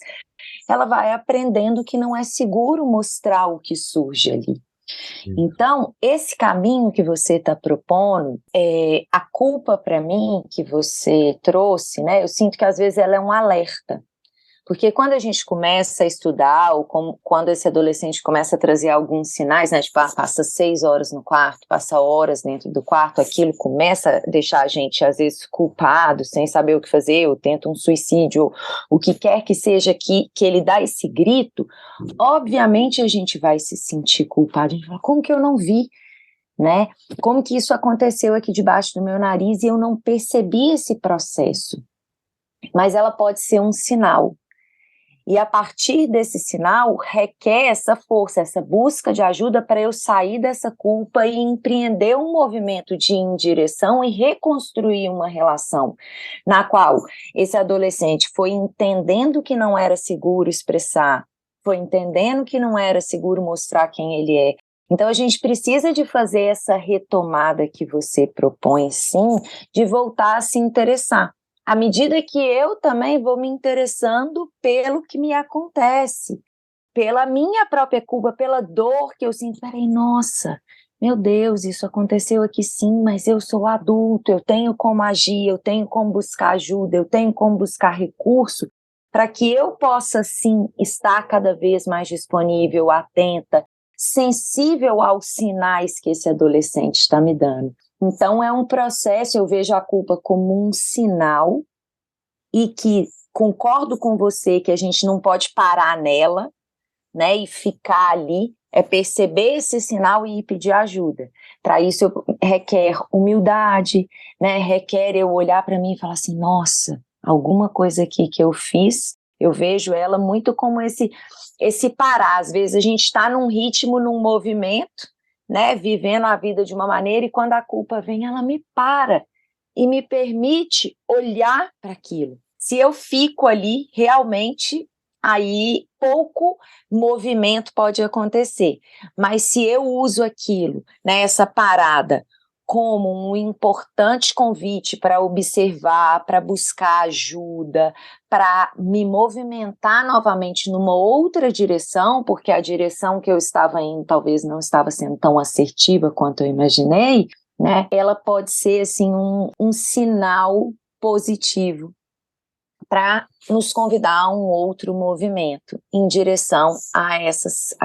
ela vai aprendendo que não é seguro mostrar o que surge ali. Então, esse caminho que você está propondo, a culpa para mim que você trouxe, né? Eu sinto que às vezes ela é um alerta. Porque quando a gente começa a estudar, ou quando esse adolescente começa a trazer alguns sinais, né, tipo, passa 6 horas no quarto, passa horas dentro do quarto, aquilo começa a deixar a gente, às vezes, culpado, sem saber o que fazer, ou tenta um suicídio, ou o que quer que seja que ele dá esse grito, obviamente a gente vai se sentir culpado, a gente fala, como que eu não vi? Né? Como que isso aconteceu aqui debaixo do meu nariz e eu não percebi esse processo? Mas ela pode ser um sinal. E a partir desse sinal, requer essa força, essa busca de ajuda para eu sair dessa culpa e empreender um movimento de ir em direção e reconstruir uma relação na qual esse adolescente foi entendendo que não era seguro expressar, foi entendendo que não era seguro mostrar quem ele é. Então a gente precisa de fazer essa retomada que você propõe, sim, de voltar a se interessar. À medida que eu também vou me interessando pelo que me acontece, pela minha própria culpa, pela dor que eu sinto. Peraí, nossa, meu Deus, isso aconteceu aqui sim, mas eu sou adulto, eu tenho como agir, eu tenho como buscar ajuda, eu tenho como buscar recurso para que eu possa sim estar cada vez mais disponível, atenta, sensível aos sinais que esse adolescente está me dando. Então, é um processo, eu vejo a culpa como um sinal e que concordo com você que a gente não pode parar nela, né, e ficar ali, é perceber esse sinal e pedir ajuda. Para isso, requer humildade, né, requer eu olhar para mim e falar assim, nossa, alguma coisa aqui que eu fiz, eu vejo ela muito como esse parar. Às vezes a gente está num ritmo, num movimento, né, vivendo a vida de uma maneira, e quando a culpa vem, ela me para e me permite olhar para aquilo. Se eu fico ali, realmente, aí pouco movimento pode acontecer. Mas se eu uso aquilo, né, essa parada, como um importante convite para observar, para buscar ajuda, para me movimentar novamente numa outra direção, porque a direção que eu estava indo talvez não estava sendo tão assertiva quanto eu imaginei, né? Ela pode ser assim um sinal positivo para nos convidar a um outro movimento em direção a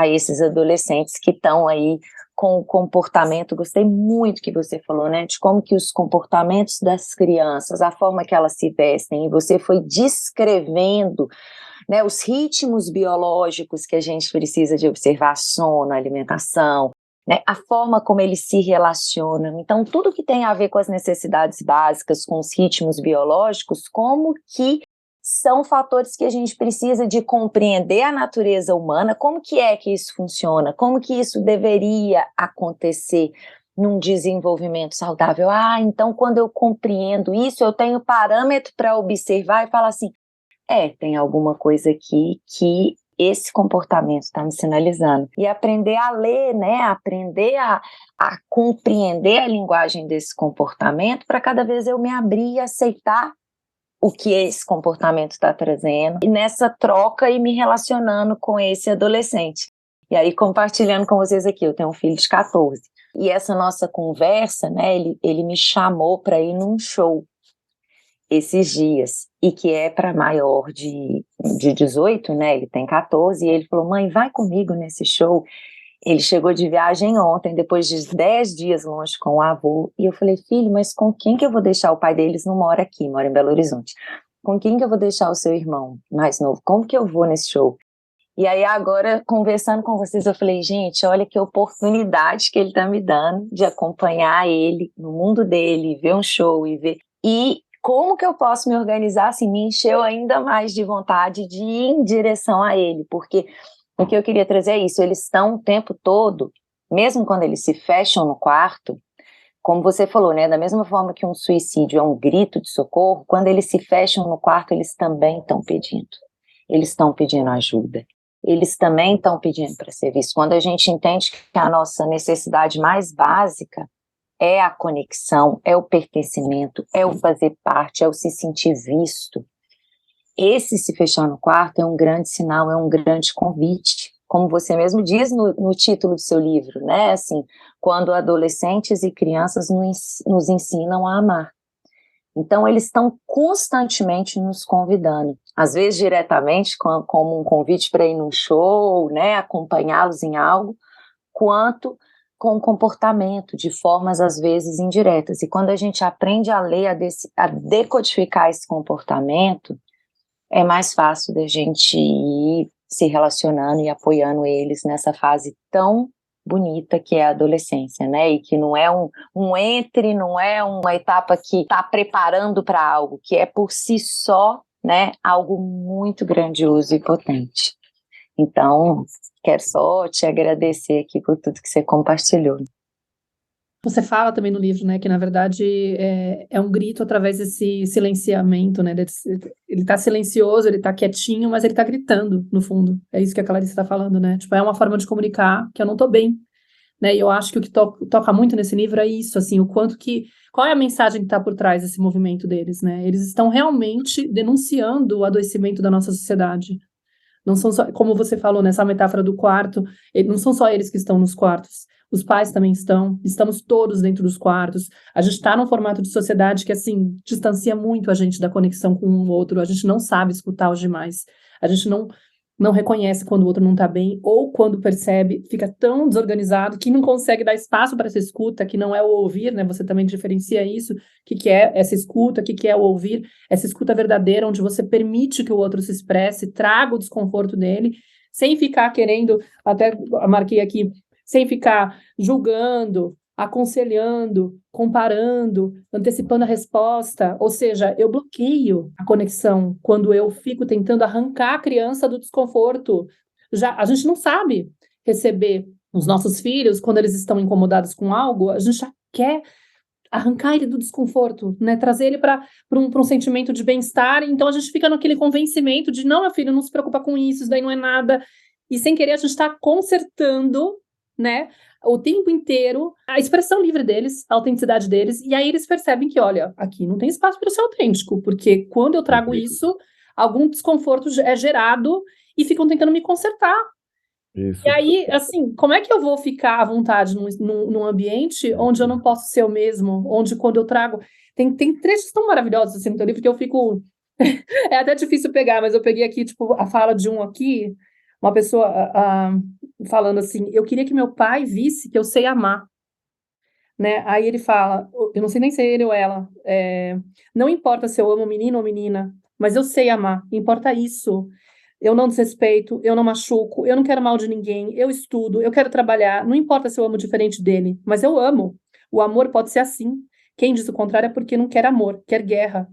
esses adolescentes que estão aí com o comportamento. Gostei muito que você falou, né, de como que os comportamentos das crianças, a forma que elas se vestem, e você foi descrevendo, né, os ritmos biológicos que a gente precisa de observar, sono, alimentação, né, a forma como eles se relacionam. Então, tudo que tem a ver com as necessidades básicas, com os ritmos biológicos, como que são fatores que a gente precisa de compreender a natureza humana, como que é que isso funciona, como que isso deveria acontecer num desenvolvimento saudável. Então quando eu compreendo isso, eu tenho parâmetro para observar e falar assim, tem alguma coisa aqui que esse comportamento está me sinalizando. E aprender a ler, né? Aprender a compreender a linguagem desse comportamento para cada vez eu me abrir e aceitar o que esse comportamento está trazendo, e nessa troca e me relacionando com esse adolescente. E aí, compartilhando com vocês aqui, eu tenho um filho de 14, e essa nossa conversa, né, ele me chamou para ir num show esses dias, e que é para maior de 18, né, ele tem 14, e ele falou, mãe, vai comigo nesse show. Ele chegou de viagem ontem, depois de 10 dias longe com o avô, e eu falei, filho, mas com quem que eu vou deixar? O pai deles não mora aqui, mora em Belo Horizonte. Com quem que eu vou deixar o seu irmão mais novo? Como que eu vou nesse show? E aí agora, conversando com vocês, eu falei, gente, olha que oportunidade que ele tá me dando de acompanhar ele no mundo dele, ver um show e ver... E como que eu posso me organizar? Assim, me encheu ainda mais de vontade de ir em direção a ele, porque... O que eu queria trazer é isso, eles estão o tempo todo, mesmo quando eles se fecham no quarto, como você falou, né, da mesma forma que um suicídio é um grito de socorro, quando eles se fecham no quarto, eles também estão pedindo ajuda, eles também estão pedindo para ser vistos. Quando a gente entende que a nossa necessidade mais básica é a conexão, é o pertencimento, é o fazer parte, é o se sentir visto, esse se fechar no quarto é um grande sinal, é um grande convite, como você mesmo diz no título do seu livro, né? Assim, quando adolescentes e crianças nos ensinam a amar. Então, eles estão constantemente nos convidando, às vezes diretamente, como um convite para ir num show, né? Acompanhá-los em algo, quanto com comportamento, de formas às vezes indiretas. E quando a gente aprende a ler, a decodificar esse comportamento, é mais fácil da gente ir se relacionando e apoiando eles nessa fase tão bonita que é a adolescência, né? E que não é não é uma etapa que está preparando para algo, que é por si só, né, algo muito grandioso e potente. Então, quero só te agradecer aqui por tudo que você compartilhou. Você fala também no livro, né, que na verdade é um grito através desse silenciamento, né, ele tá silencioso, ele tá quietinho, mas ele tá gritando, no fundo, é isso que a Clarice tá falando, né, tipo, é uma forma de comunicar que eu não tô bem, né, e eu acho que o que toca muito nesse livro é isso, assim, qual é a mensagem que tá por trás desse movimento deles, né, eles estão realmente denunciando o adoecimento da nossa sociedade. Não são só, como você falou nessa metáfora do quarto, não são só eles que estão nos quartos, os pais também estamos todos dentro dos quartos, a gente está num formato de sociedade que, assim, distancia muito a gente da conexão com o outro, a gente não sabe escutar os demais, a gente não reconhece quando o outro não está bem, ou quando percebe, fica tão desorganizado que não consegue dar espaço para essa escuta, que não é o ouvir, né, você também diferencia isso, o que é essa escuta, o que é o ouvir, essa escuta verdadeira, onde você permite que o outro se expresse, traga o desconforto dele, sem ficar querendo, até marquei aqui, sem ficar julgando, aconselhando, comparando, antecipando a resposta, ou seja, eu bloqueio a conexão quando eu fico tentando arrancar a criança do desconforto. A gente não sabe receber os nossos filhos quando eles estão incomodados com algo, a gente já quer arrancar ele do desconforto, né? Trazer ele para um sentimento de bem-estar, então a gente fica naquele convencimento de não, meu filho, não se preocupa com isso daí não é nada, e sem querer a gente está consertando, né, o tempo inteiro a expressão livre deles, a autenticidade deles, e aí eles percebem que, olha, aqui não tem espaço para ser autêntico, porque quando eu trago isso, algum desconforto é gerado e ficam tentando me consertar. Isso. E aí, assim, como é que eu vou ficar à vontade num ambiente onde eu não posso ser eu mesmo, onde quando eu trago... Tem trechos tão maravilhosos assim no teu livro que eu fico... É até difícil pegar, mas eu peguei aqui, tipo, a fala de um aqui, uma pessoa falando assim, eu queria que meu pai visse que eu sei amar, né? Aí ele fala, eu não sei nem se é ele ou ela, não importa se eu amo menino ou menina, mas eu sei amar, importa isso. Eu não desrespeito, eu não machuco, eu não quero mal de ninguém, eu estudo, eu quero trabalhar, não importa se eu amo diferente dele, mas eu amo. O amor pode ser assim. Quem diz o contrário é porque não quer amor, quer guerra.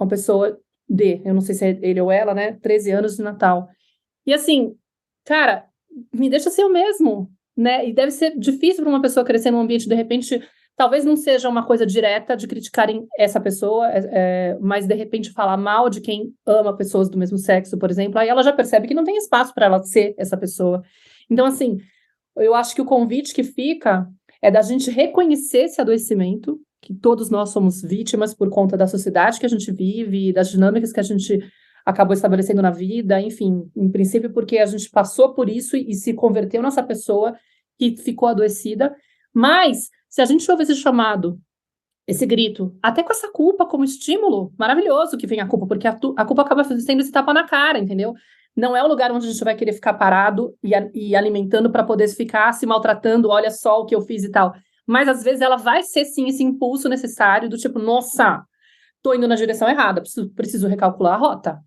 Uma pessoa eu não sei se é ele ou ela, né? 13 anos de Natal. E assim, cara, me deixa ser eu mesmo, né? E deve ser difícil para uma pessoa crescer num ambiente, de repente, talvez não seja uma coisa direta de criticarem essa pessoa, mas de repente falar mal de quem ama pessoas do mesmo sexo, por exemplo, aí ela já percebe que não tem espaço para ela ser essa pessoa. Então, assim, eu acho que o convite que fica é da gente reconhecer esse adoecimento, que todos nós somos vítimas por conta da sociedade que a gente vive, das dinâmicas que a gente acabou estabelecendo na vida, enfim, em princípio porque a gente passou por isso e se converteu nessa pessoa que ficou adoecida, mas se a gente ouve esse chamado, esse grito, até com essa culpa como estímulo, maravilhoso que vem a culpa, porque a culpa acaba sendo esse tapa na cara, entendeu? Não é o lugar onde a gente vai querer ficar parado e alimentando para poder ficar se maltratando, olha só o que eu fiz e tal. Mas às vezes ela vai ser sim esse impulso necessário do tipo, nossa, tô indo na direção errada, preciso recalcular a rota.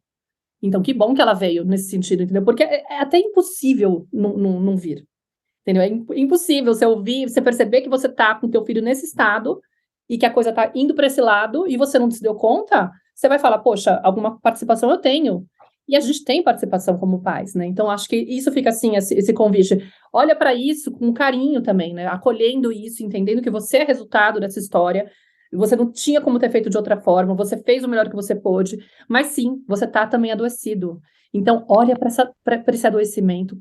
Então, que bom que ela veio nesse sentido, entendeu? Porque é até impossível não vir, entendeu? É impossível você ouvir, você perceber que você tá com teu filho nesse estado e que a coisa tá indo para esse lado e você não se deu conta, você vai falar, poxa, alguma participação eu tenho. E a gente tem participação como pais, né? Então, acho que isso fica assim, esse convite. Olha para isso com carinho também, né? Acolhendo isso, entendendo que você é resultado dessa história, você não tinha como ter feito de outra forma, você fez o melhor que você pôde, mas sim, você está também adoecido. Então, olha para esse adoecimento,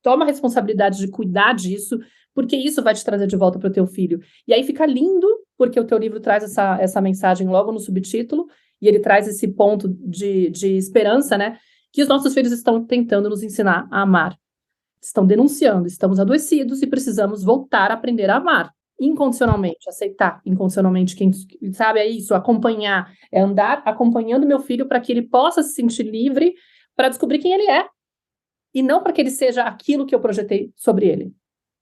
toma a responsabilidade de cuidar disso, porque isso vai te trazer de volta para o teu filho. E aí fica lindo, porque o teu livro traz essa mensagem logo no subtítulo, e ele traz esse ponto de esperança, né? Que os nossos filhos estão tentando nos ensinar a amar. Estão denunciando, estamos adoecidos e precisamos voltar a aprender a amar incondicionalmente, aceitar incondicionalmente quem sabe é isso, acompanhar, é andar acompanhando meu filho para que ele possa se sentir livre para descobrir quem ele é e não para que ele seja aquilo que eu projetei sobre ele.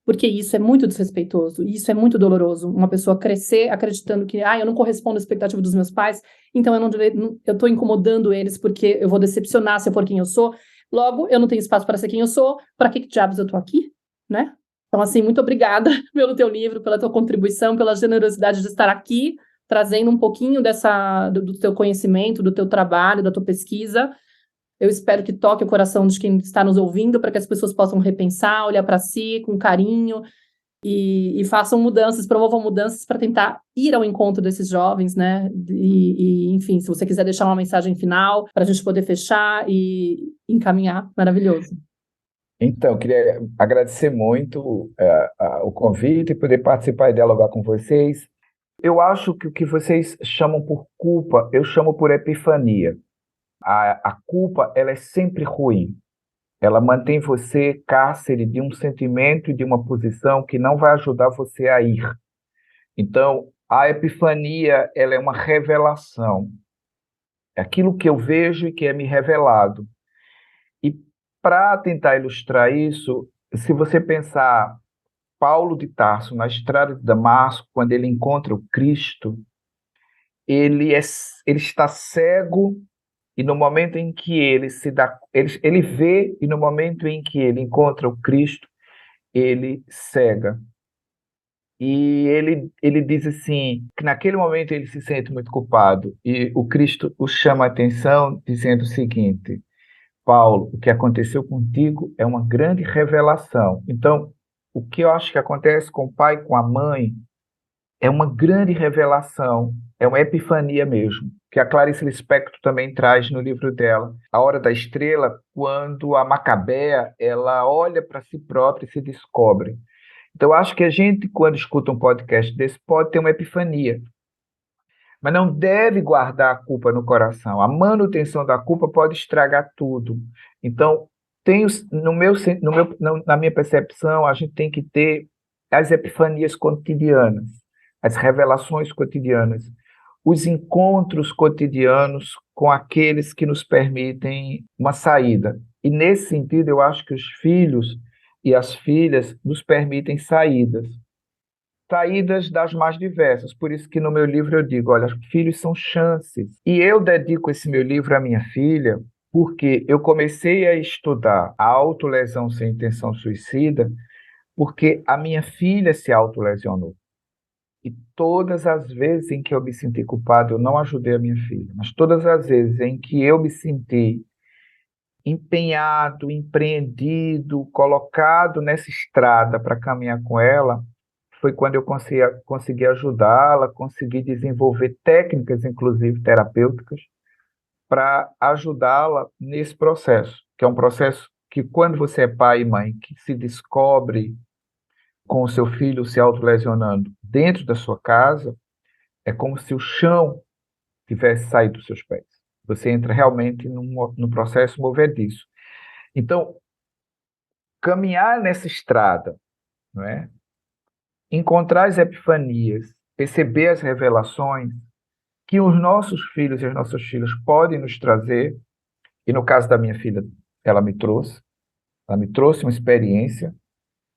Porque isso é muito desrespeitoso, isso é muito doloroso, uma pessoa crescer acreditando que eu não correspondo à expectativa dos meus pais, então eu estou incomodando eles porque eu vou decepcionar se eu for quem eu sou, logo eu não tenho espaço para ser quem eu sou, para que diabos eu estou aqui, né? Então, assim, muito obrigada pelo teu livro, pela tua contribuição, pela generosidade de estar aqui, trazendo um pouquinho do teu conhecimento, do teu trabalho, da tua pesquisa. Eu espero que toque o coração de quem está nos ouvindo, para que as pessoas possam repensar, olhar para si com carinho e façam mudanças, promovam mudanças para tentar ir ao encontro desses jovens, né? Enfim, se você quiser deixar uma mensagem final para a gente poder fechar e encaminhar, maravilhoso. Então, queria agradecer muito o convite e poder participar e dialogar com vocês. Eu acho que o que vocês chamam por culpa, eu chamo por epifania. A culpa, ela é sempre ruim. Ela mantém você cárcere de um sentimento e de uma posição que não vai ajudar você a ir. Então, a epifania, ela é uma revelação. É aquilo que eu vejo e que é me revelado. E para tentar ilustrar isso, se você pensar Paulo de Tarso na estrada de Damasco, quando ele encontra o Cristo, ele está cego e no momento em que ele vê e no momento em que ele encontra o Cristo, ele cega. E ele diz assim, que naquele momento ele se sente muito culpado e o Cristo o chama a atenção dizendo o seguinte: Paulo, o que aconteceu contigo é uma grande revelação. Então, o que eu acho que acontece com o pai e com a mãe é uma grande revelação, é uma epifania mesmo, que a Clarice Lispector também traz no livro dela, A Hora da Estrela, quando a Macabea, ela olha para si própria e se descobre. Então, eu acho que a gente, quando escuta um podcast desse, pode ter uma epifania, mas não deve guardar a culpa no coração. A manutenção da culpa pode estragar tudo. Então, na minha percepção, a gente tem que ter as epifanias cotidianas, as revelações cotidianas, os encontros cotidianos com aqueles que nos permitem uma saída. E, nesse sentido, eu acho que os filhos e as filhas nos permitem saídas das mais diversas. Por isso que no meu livro eu digo, olha, filhos são chances. E eu dedico esse meu livro à minha filha porque eu comecei a estudar a autolesão sem intenção suicida porque a minha filha se autolesionou. E todas as vezes em que eu me senti culpado, eu não ajudei a minha filha, mas todas as vezes em que eu me senti empenhado, empreendido, colocado nessa estrada para caminhar com ela, foi quando eu consegui ajudá-la, consegui desenvolver técnicas, inclusive terapêuticas, para ajudá-la nesse processo, que é um processo que, quando você é pai e mãe, que se descobre com o seu filho se autolesionando dentro da sua casa, é como se o chão tivesse saído dos seus pés. Você entra realmente num processo movediço. Então, caminhar nessa estrada, não é? Encontrar as epifanias, perceber as revelações que os nossos filhos e as nossas filhas podem nos trazer, e no caso da minha filha, ela me trouxe uma experiência,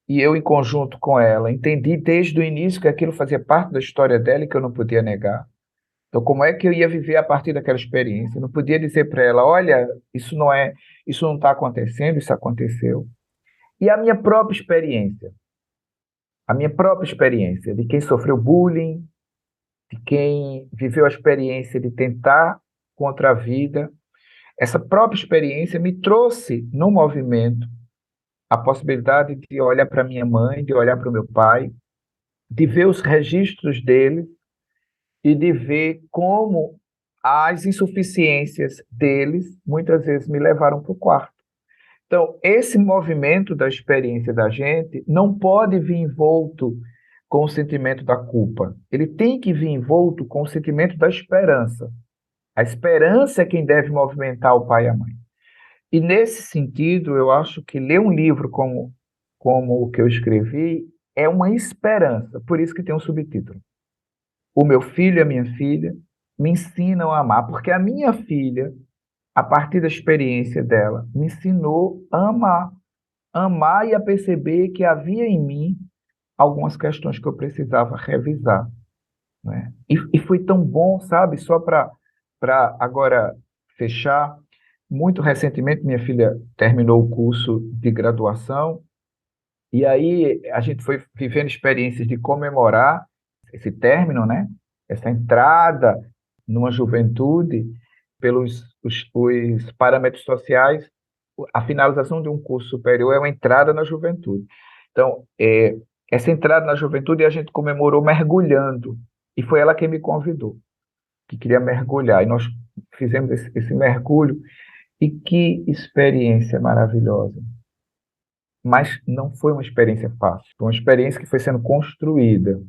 e eu, em conjunto com ela, entendi desde o início que aquilo fazia parte da história dela e que eu não podia negar. Então, como é que eu ia viver a partir daquela experiência? Eu não podia dizer para ela, olha, isso não está acontecendo, isso aconteceu. E a minha própria experiência de quem sofreu bullying, de quem viveu a experiência de tentar contra a vida, essa própria experiência me trouxe no movimento a possibilidade de olhar para minha mãe, de olhar para o meu pai, de ver os registros deles e de ver como as insuficiências deles muitas vezes me levaram para o quarto. Então, esse movimento da experiência da gente não pode vir envolto com o sentimento da culpa. Ele tem que vir envolto com o sentimento da esperança. A esperança é quem deve movimentar o pai e a mãe. E, nesse sentido, eu acho que ler um livro como o que eu escrevi é uma esperança. Por isso que tem um subtítulo. O meu filho e a minha filha me ensinam a amar, porque a minha filha, a partir da experiência dela, me ensinou a amar e a perceber que havia em mim algumas questões que eu precisava revisar, né? E foi tão bom, sabe? Só para agora fechar, muito recentemente minha filha terminou o curso de graduação e aí a gente foi vivendo experiências de comemorar esse término, né? Essa entrada numa juventude pelos os parâmetros sociais. A finalização de um curso superior é uma entrada na juventude. Então, essa entrada na juventude a gente comemorou mergulhando, e foi ela quem me convidou, que queria mergulhar, e nós fizemos esse mergulho, e que experiência maravilhosa. Mas não foi uma experiência fácil, foi uma experiência que foi sendo construída,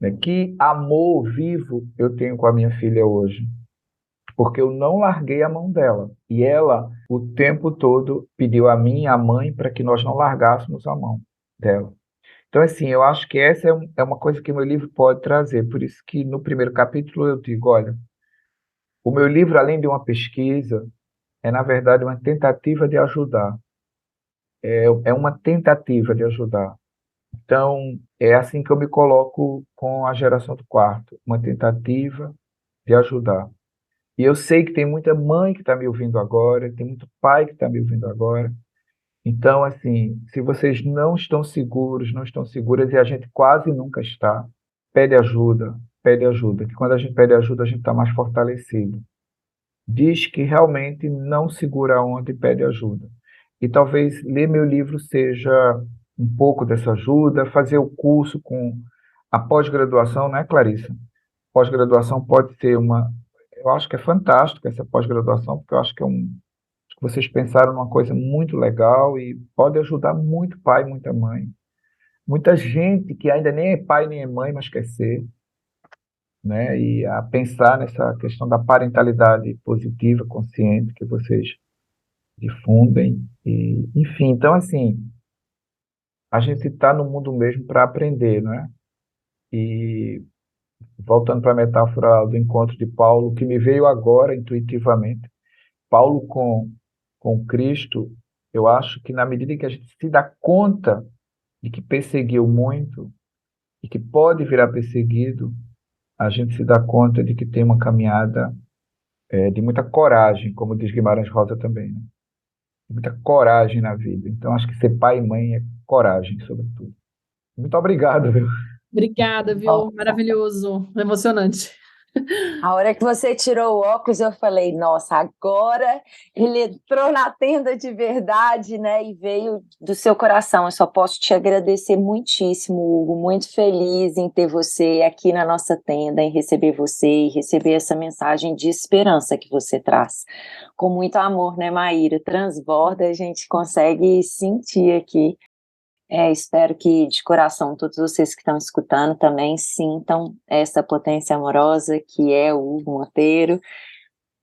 né? Que amor vivo eu tenho com a minha filha hoje, porque eu não larguei a mão dela. E ela, o tempo todo, pediu a mim e à mãe para que nós não largássemos a mão dela. Então, assim, eu acho que essa é uma coisa que o meu livro pode trazer. Por isso que no primeiro capítulo eu digo, olha, o meu livro, além de uma pesquisa, é, na verdade, uma tentativa de ajudar. É uma tentativa de ajudar. Então, é assim que eu me coloco com a geração do quarto, uma tentativa de ajudar. E eu sei que tem muita mãe que está me ouvindo agora, tem muito pai que está me ouvindo agora. Então, assim, se vocês não estão seguros, não estão seguras, e a gente quase nunca está, pede ajuda, pede ajuda. Que quando a gente pede ajuda, a gente está mais fortalecido. Diz que realmente não segura a onda e pede ajuda. E talvez ler meu livro seja um pouco dessa ajuda, fazer o curso com a pós-graduação, né, Clarissa? Pós-graduação pode ser uma. Eu acho que é fantástico essa pós-graduação, porque eu acho que acho que vocês pensaram numa coisa muito legal e pode ajudar muito pai e muita mãe. Muita gente que ainda nem é pai nem é mãe, mas quer ser, né? E a pensar nessa questão da parentalidade positiva, consciente, que vocês difundem. E, enfim, então, assim, a gente está no mundo mesmo para aprender, né? E voltando para a metáfora do encontro de Paulo, que me veio agora intuitivamente, Paulo com Cristo, eu acho que na medida em que a gente se dá conta de que perseguiu muito e que pode virar perseguido, a gente se dá conta de que tem uma caminhada de muita coragem, como diz Guimarães Rosa também, né? Muita coragem na vida. Então, acho que ser pai e mãe é coragem, sobretudo. Muito obrigado, viu? Obrigada, viu? Maravilhoso, emocionante. A hora que você tirou o óculos, eu falei, nossa, agora ele entrou na tenda de verdade, né? E veio do seu coração. Eu só posso te agradecer muitíssimo, Hugo. Muito feliz em ter você aqui na nossa tenda, em receber você e receber essa mensagem de esperança que você traz. Com muito amor, né, Maíra? Transborda, a gente consegue sentir aqui. Espero que de coração todos vocês que estão escutando também sintam essa potência amorosa que é o Hugo Monteiro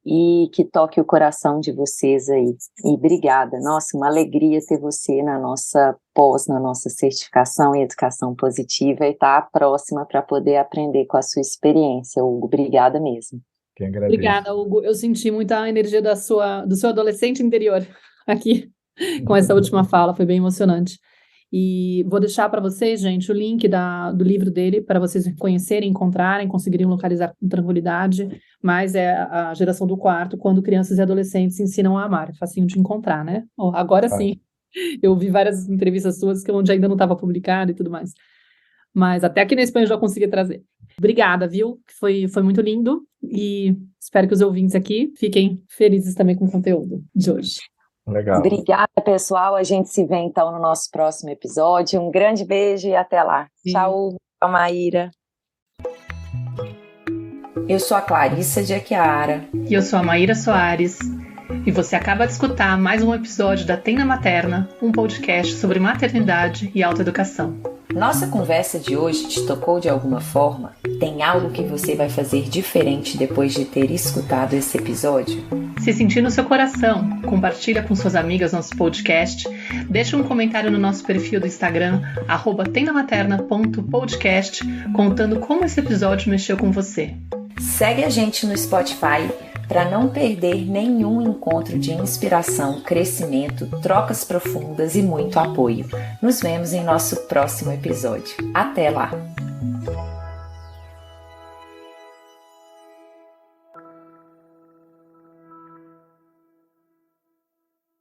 e que toque o coração de vocês aí. E obrigada, nossa, uma alegria ter você na nossa na nossa certificação em educação positiva e estar próxima para poder aprender com a sua experiência, Hugo. Obrigada mesmo. Quem agradeço. Obrigada, Hugo. Eu senti muita energia do seu adolescente interior aqui com essa última fala, foi bem emocionante. E vou deixar para vocês, gente, o link do livro dele, para vocês conhecerem, encontrarem, conseguirem localizar com tranquilidade, mas é a geração do quarto, quando crianças e adolescentes se ensinam a amar. É facinho de encontrar, né? Agora sim, eu vi várias entrevistas suas onde ainda não estava publicado e tudo mais. Mas até aqui na Espanha eu já consegui trazer. Obrigada, viu? Foi muito lindo e espero que os ouvintes aqui fiquem felizes também com o conteúdo de hoje. Legal. Obrigada, pessoal. A gente se vê, então, no nosso próximo episódio. Um grande beijo e até lá. Sim. Tchau, Maíra. Eu sou a Clarissa de Aquiara. E eu sou a Maíra Soares. E você acaba de escutar mais um episódio da Tenda Materna, um podcast sobre maternidade e autoeducação. Nossa conversa de hoje te tocou de alguma forma? Tem algo que você vai fazer diferente depois de ter escutado esse episódio? Se sentir no seu coração, compartilha com suas amigas nosso podcast, deixa um comentário no nosso perfil do Instagram, @tendamaterna.podcast, contando como esse episódio mexeu com você. Segue a gente no Spotify para não perder nenhum encontro de inspiração, crescimento, trocas profundas e muito apoio. Nos vemos em nosso próximo episódio. Até lá!